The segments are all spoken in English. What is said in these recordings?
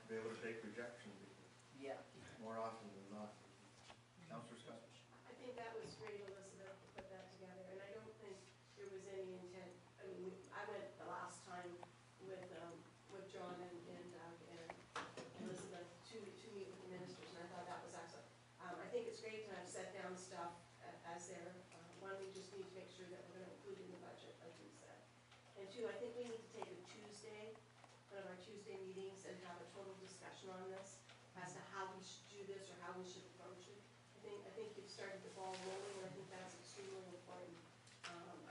be able to take rejection Yeah. more often than not. Councillor Scott? I think that was great, Elizabeth, to put that together, and I don't think there was any intent, I mean, I went the last time with John and Doug and Elizabeth to meet with the ministers, and I thought that was excellent. I think it's great to have set down stuff as there. One, we just need to make sure that we're gonna include in the budget, like we said. And two, I think we need to take a Tuesday, one of our Tuesday meetings, and have a total discussion on this as to how we should do this or how we should approach it. I think you've started the ball rolling, and I think that's extremely important.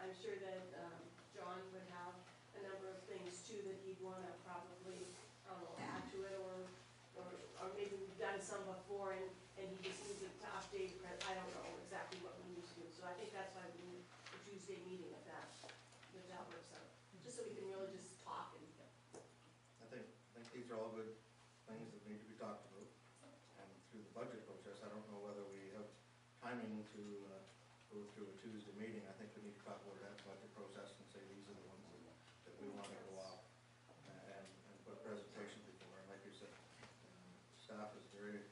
I'm sure that John would have a number of things too that he'd want to probably, I don't know, add to it, or maybe we've done some before and he just needs it to update. I don't know exactly what we need to do. So I think that's why we need a Tuesday meeting if that works out. Just so we can really just talk and. I think these are all good things that need to be talked about. And through the budget process, I don't know whether we have timing to go through a Tuesday meeting. I think we need to talk about that budget process and say these are the ones that we want to go off and put a presentation before. And like you said, staff is very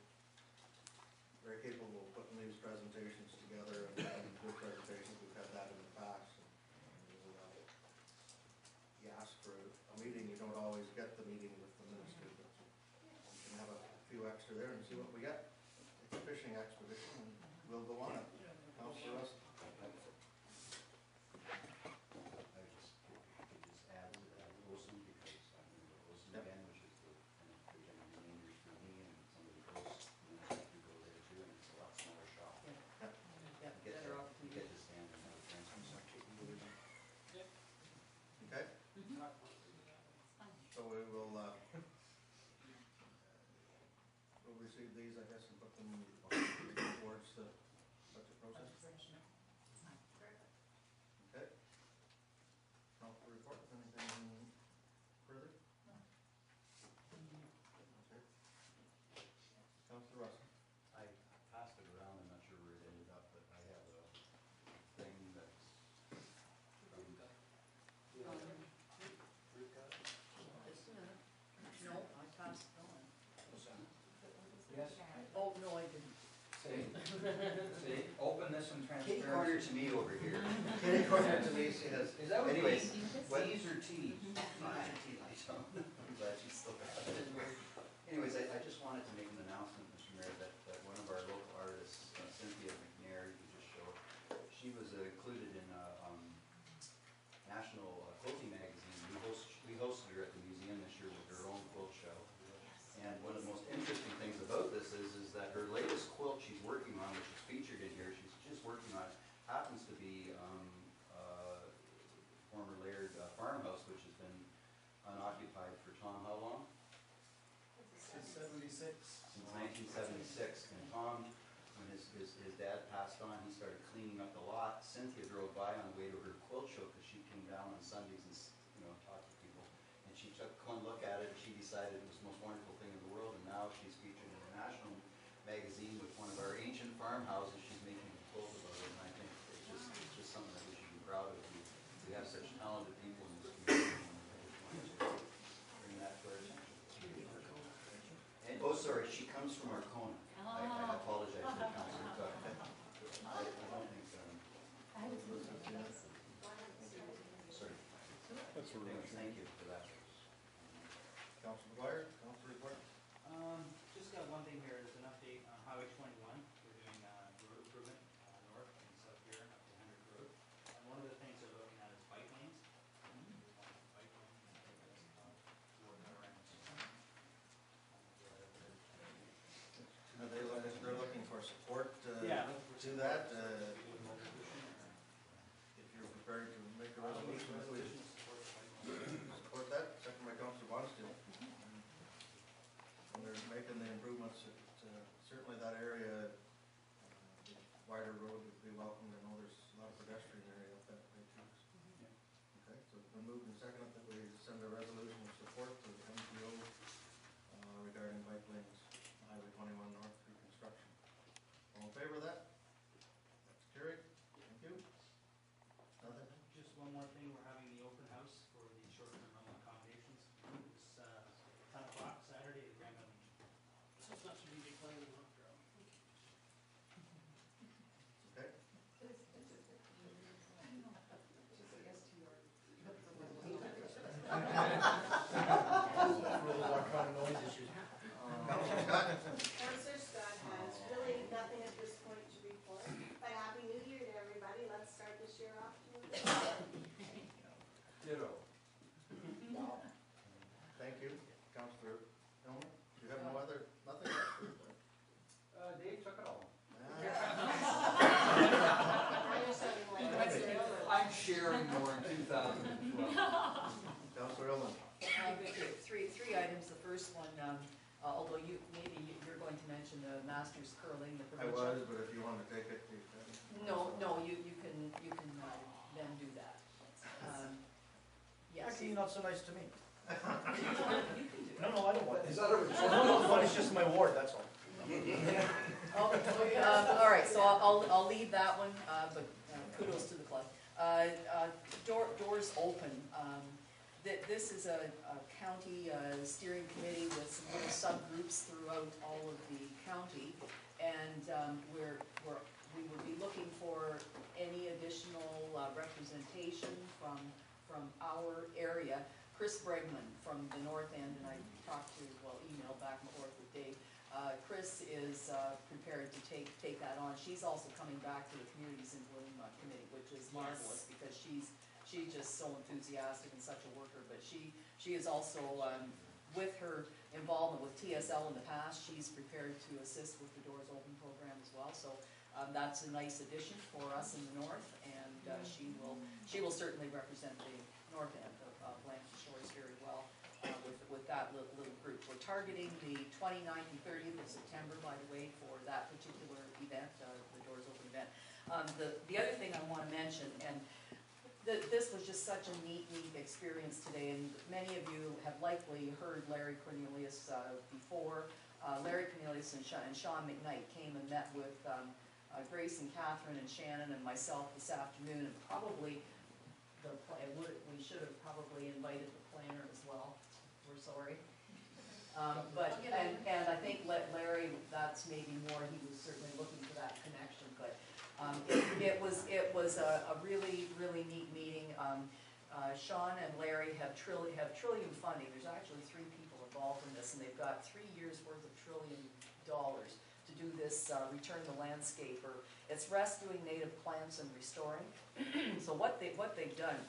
capable of putting these presentations together and good presentations. We've had that in the past. You ask for a meeting, you don't always get the meeting with the minister, but you can have a few extra there and see what we get. It's a fishing expedition and we'll go on it. Councillor Russ? I just add to that Wilson, because I'm going to go Wilson again, which is the remainders for me, and somebody goes, and then you go there too, and it's a lot smaller shop. Yeah. You get to stand and have a transfer. Okay? So we will we'll receive these, I guess, and put them towards the budget process. Okay. Council report, anything further? Okay. Councillor Russell? I passed it around, I'm not sure where it ended up, but I have a thing that's Just a minute. No, I passed it on. Yes. Oh, no, I didn't. See, openness and kitty corner transparency. to me over here. Kitty corner to me, she has. Is that what Anyways, T's or T's? I'm glad you still got it. Anyways, I just wanted to make an announcement, Mr. Mayor, that one of our local artists, Cynthia McNair, you could just show, she was included in a national quilting magazine. We hosted her at the museum this year with her own quilt show. And one of the most interesting things about this is that her latest quilt she's working on, which is featured in here, she's just working on, happens to be former Laird farmhouse, which has been unoccupied for Tom, how long? Since 76. Since 1976. And Tom, when his dad passed on, he started cleaning up the lot. Cynthia drove by on the way to her quilt show because she came down on Sundays and talked to people. And she took one look at it and she decided it was the most wonderful thing in the world. And now she's featured in a national magazine with one of our ancient farmhouses. She's making a quilt about it. And I think it's just something that we should be proud of. We have such talented people in this community. And I just wanted to bring that to our attention. And, oh, sorry, she comes from Arcona. I apologize to the councilor, but I don't think, sorry. Anyways, thank you for that. Councilor McGuire, council report? Just got one thing here, there's an update on Highway 21. We're doing road improvement north and south here up to Hendrick Road. And one of the things they're looking at is bike lanes. Bike lanes. They're looking for support to that. If you're prepared to make a resolution, please support that. Second by Councilor Bonstein. And they're making the improvements. Certainly that area, the wider road would be welcomed. I know there's a lot of pedestrian area up that way too. Okay, so it's been moved and seconded that we send a resolution of support to the MPO regarding bike lanes, Highway 21 North reconstruction. All in favor of that? That's carried. Thank you. Nothing? Just one more thing, we're having the open house for the short-term rental accommodations. It's 10 o'clock Saturday at the Grand Councillor Elmer, you have no other, nothing else? Dave took it all. Now you're sounding like Mr. Miller. I'm sharing more in 2012. Councillor Elmer. Three items. The first one, although you're going to mention the Masters curling, the I provincial. was, but if you want to take it, you can. No, you can then do that. Yes. Actually, you're not so nice to me. You can do it. No, I don't want it. Is that a No, it's just my ward, that's all. All right, so I'll leave that one, but kudos to the club. Doors open. This is a county steering committee with some little subgroups throughout all of the county, and we will be looking for any additional representation from our area. Chris Bregman from the North End, and I talked to, emailed back and forth with Dave. Chris is prepared to take that on. She's also coming back to the Communities in Bloom committee, which is marvelous because she's just so enthusiastic and such a worker. But she is also, with her involvement with TSL in the past, she's prepared to assist with the Doors Open program as well. So that's a nice addition for us in the north, and she will certainly represent the north end of Lambton Shores very well with that little group. We're targeting the 29th and 30th of September, by the way, for that particular event, the Doors Open event. The other thing I want to mention, and this was just such a neat experience today, and many of you have likely heard Larry Cornelius before. Larry Cornelius and Sean McKnight came and met with Grace and Catherine and Shannon and myself this afternoon, and probably we should have probably invited the planner as well. We're sorry. And I think Larry, that's maybe more, he was certainly looking for that connection, but it was a really neat meeting. Sean and Larry have Trillium funding. There's actually 3 people involved in this, and they've got 3 years worth of $1 trillion to do this Return the Landscaper. It's rescuing native plants and restoring. So what they've done,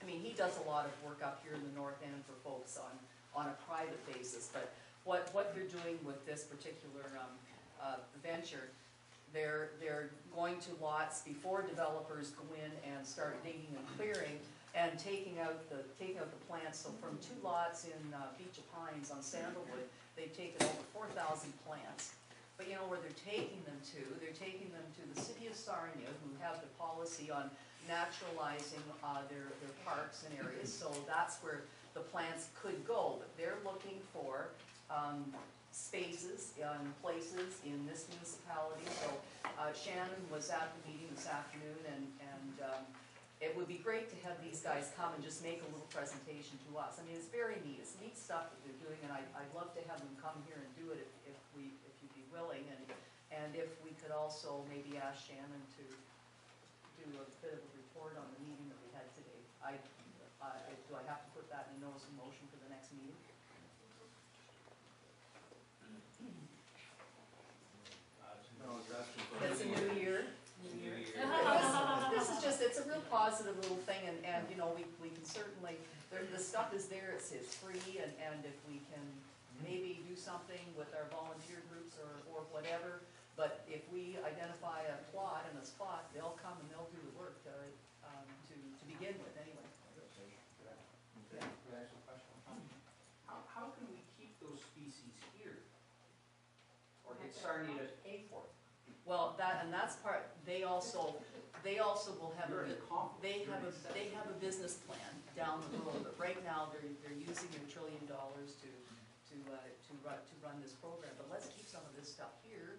I mean, he does a lot of work up here in the North End for folks on a private basis, but what they're doing with this particular venture, they're going to lots before developers go in and start digging and clearing and taking out the plants. So from 2 lots in Beach of Pines on Sandalwood, they've taken over 4,000 plants. But you know where they're taking them to? They're taking them to the city of Sarnia, who have the policy on naturalizing their parks and areas. So that's where the plants could go. But they're looking for spaces and places in this municipality. So Shannon was at the meeting this afternoon, and it would be great to have these guys come and just make a little presentation to us. I mean, it's very neat. It's neat stuff that they're doing, and I'd love to have them come here and do it if you'd be willing. And if we could also maybe ask Shannon to do a bit of a report on the meeting that we had today. Do I have to put that in a notice of motion for the next meeting? No, I was asking for. It's a new year. This is just, it's a real positive little thing, and you know, we can certainly, the stuff is there, it's free, and if we can maybe do something with our volunteer groups or whatever, but if we identify a plot and a spot, they'll come and they'll do the work to begin with anyway. Can I ask a question? How can we keep those species here? Or get Sarnia to pay for it? Well, that's part, they also will have, You're in conflict. they have a business plan down the road, but right now they're using their $1 trillion to run this program, but let's keep some of this stuff here.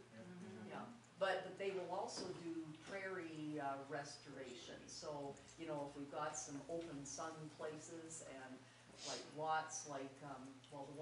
Yeah, but they will also do prairie restoration, so, you know, if we've got some open sun places and like lots like, the